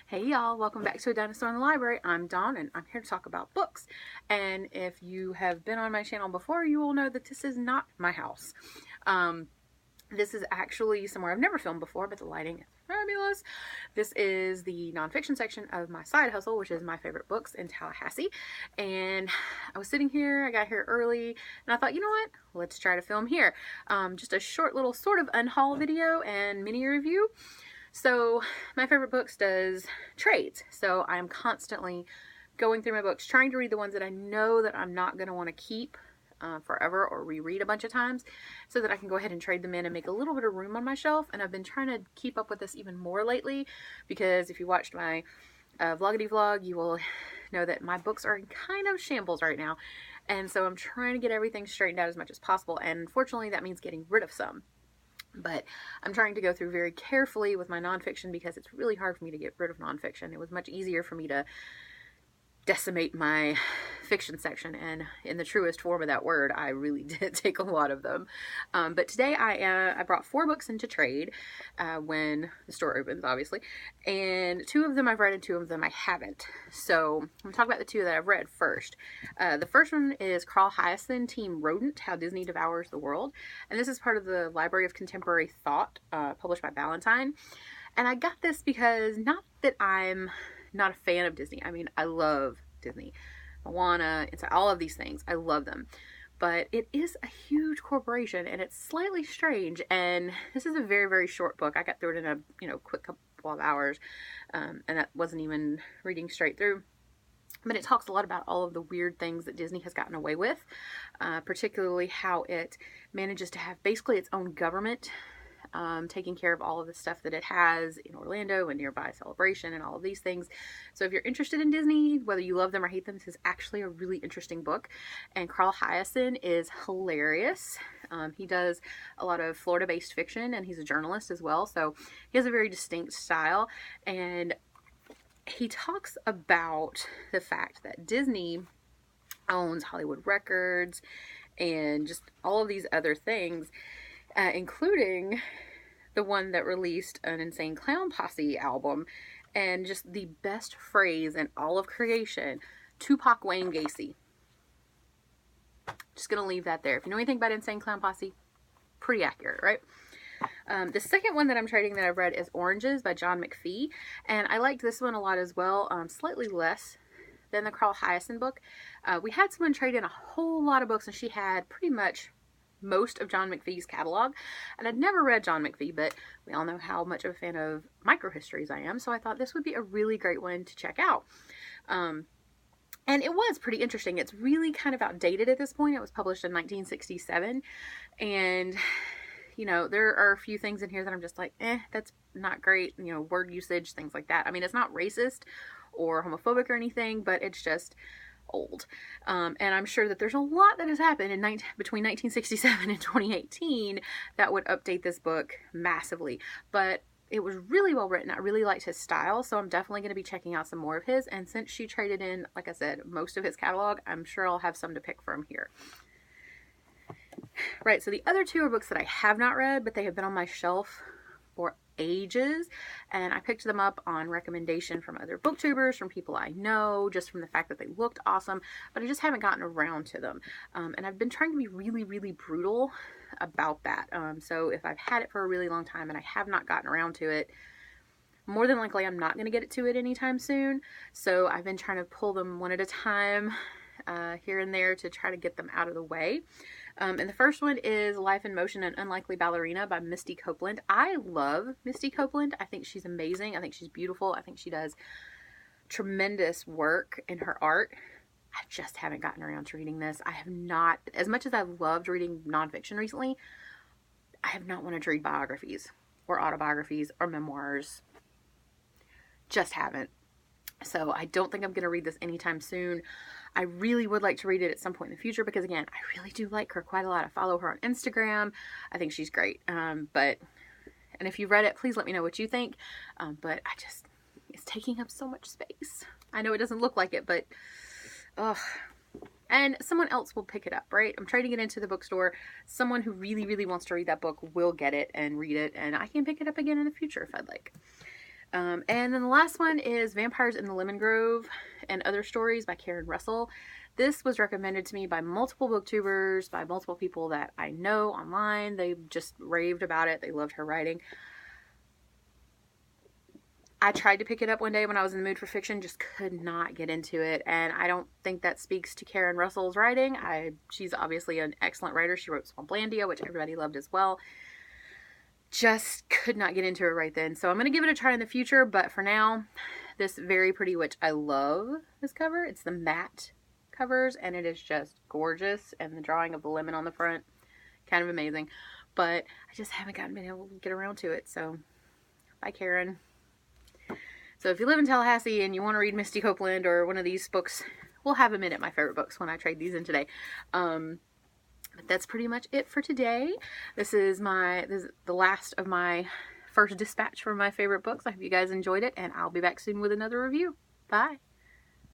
Hey y'all, welcome back to A Dinosaur in the Library. I'm Dawn and I'm here to talk about books. And if you have been on my channel before, you will know that this is not my house. This is actually somewhere I've never filmed before, but the lighting is fabulous. This is the nonfiction section of my side hustle, which is my favorite books in Tallahassee. And I was sitting here, I got here early, and I thought, you know what? Let's try to film here. Just a short little sort of unhaul video and mini review. So my favorite books does trades. So I'm constantly going through my books, trying to read the ones that I know that I'm not going to want to keep forever or reread a bunch of times, so that I can go ahead and trade them in and make a little bit of room on my shelf. And I've been trying to keep up with this even more lately, because if you watched my vloggity vlog, you will know that my books are in kind of shambles right now. And so I'm trying to get everything straightened out as much as possible. And unfortunately, that means getting rid of some. But I'm trying to go through very carefully with my nonfiction, because it's really hard for me to get rid of nonfiction. It was much easier for me to decimate my fiction section, and in the truest form of that word, I really did take a lot of them. But today I brought 4 books into trade when the store opens, obviously, and 2 of them I've read and 2 of them I haven't. So I'm going to talk about the 2 that I've read first. The first one is Carl Hiaasen, Team Rodent, How Disney Devours the World, and this is part of the Library of Contemporary Thought, published by Ballantine. And I got this because, not that I'm not a fan of Disney. I mean, I love Disney. Moana, it's all of these things. I love them. But it is a huge corporation, and it's slightly strange. And this is a very, very short book. I got through it in a quick couple of hours. And that wasn't even reading straight through. But it talks a lot about all of the weird things that Disney has gotten away with, particularly how it manages to have basically its own government, taking care of all of the stuff that it has in Orlando and nearby Celebration and all of these things. So if you're interested in Disney, whether you love them or hate them, this is actually a really interesting book. And Carl Hiaasen is hilarious. He does a lot of Florida-based fiction, and he's a journalist as well. So he has a very distinct style. And he talks about the fact that Disney owns Hollywood Records and just all of these other things, including the one that released an Insane Clown Posse album. And just the best phrase in all of creation, Tupac Wayne Gacy. Just gonna leave that there. If you know anything about Insane Clown Posse, pretty accurate, right? The second one that I'm trading that I've read is Oranges by John McPhee, and I liked this one a lot as well, slightly less than the Carl Hiaasen book. We had someone trade in a whole lot of books, and she had pretty much most of John McPhee's catalog, and I'd never read John McPhee, but we all know how much of a fan of microhistories I am, so I thought this would be a really great one to check out. And it was pretty interesting. It's really kind of outdated at this point. It was published in 1967, and there are a few things in here that I'm just like, that's not great. Word usage, things like that. I mean, it's not racist or homophobic or anything, but it's just old. And I'm sure that there's a lot that has happened between 1967 and 2018 that would update this book massively. But it was really well written. I really liked his style, so I'm definitely going to be checking out some more of his. And since she traded in, like I said, most of his catalog, I'm sure I'll have some to pick from here. Right, so the other 2 are books that I have not read, but they have been on my shelf for ages, and I picked them up on recommendation from other booktubers, from people I know, just from the fact that they looked awesome, but I just haven't gotten around to them. And I've been trying to be really, really brutal about that. So if I've had it for a really long time and I have not gotten around to it, more than likely I'm not going to get to it anytime soon. So I've been trying to pull them one at a time, here and there, to try to get them out of the way. And the first one is Life in Motion, An Unlikely Ballerina by Misty Copeland. I love Misty Copeland. I think she's amazing. I think she's beautiful. I think she does tremendous work in her art. I just haven't gotten around to reading this. I have not, as much as I've loved reading nonfiction recently, I have not wanted to read biographies or autobiographies or memoirs. Just haven't. So I don't think I'm going to read this anytime soon. I really would like to read it at some point in the future, because again, I really do like her quite a lot. I follow her on Instagram. I think she's great. And if you've read it, please let me know what you think. But it's taking up so much space. I know it doesn't look like it, but and someone else will pick it up, right? I'm trading it into the bookstore. Someone who really, really wants to read that book will get it and read it, and I can pick it up again in the future if I'd like. And then the last one is Vampires in the Lemon Grove and Other Stories by Karen Russell. This was recommended to me by multiple booktubers, by multiple people that I know online. They just raved about it. They loved her writing. I tried to pick it up one day when I was in the mood for fiction, just could not get into it. And I don't think that speaks to Karen Russell's writing. She's obviously an excellent writer. She wrote Swamplandia, which everybody loved as well. Just could not get into it right then. So I'm going to give it a try in the future. But for now, this Very Pretty Witch, I love this cover. It's the matte covers and it is just gorgeous. And the drawing of the lemon on the front, kind of amazing. But I just haven't been able to get around to it. So bye, Karen. So if you live in Tallahassee and you want to read Misty Copeland or one of these books, we'll have them in at my favorite books when I trade these in today. But that's pretty much it for today. This is the last of my first dispatch for my favorite books. I hope you guys enjoyed it, and I'll be back soon with another review. Bye.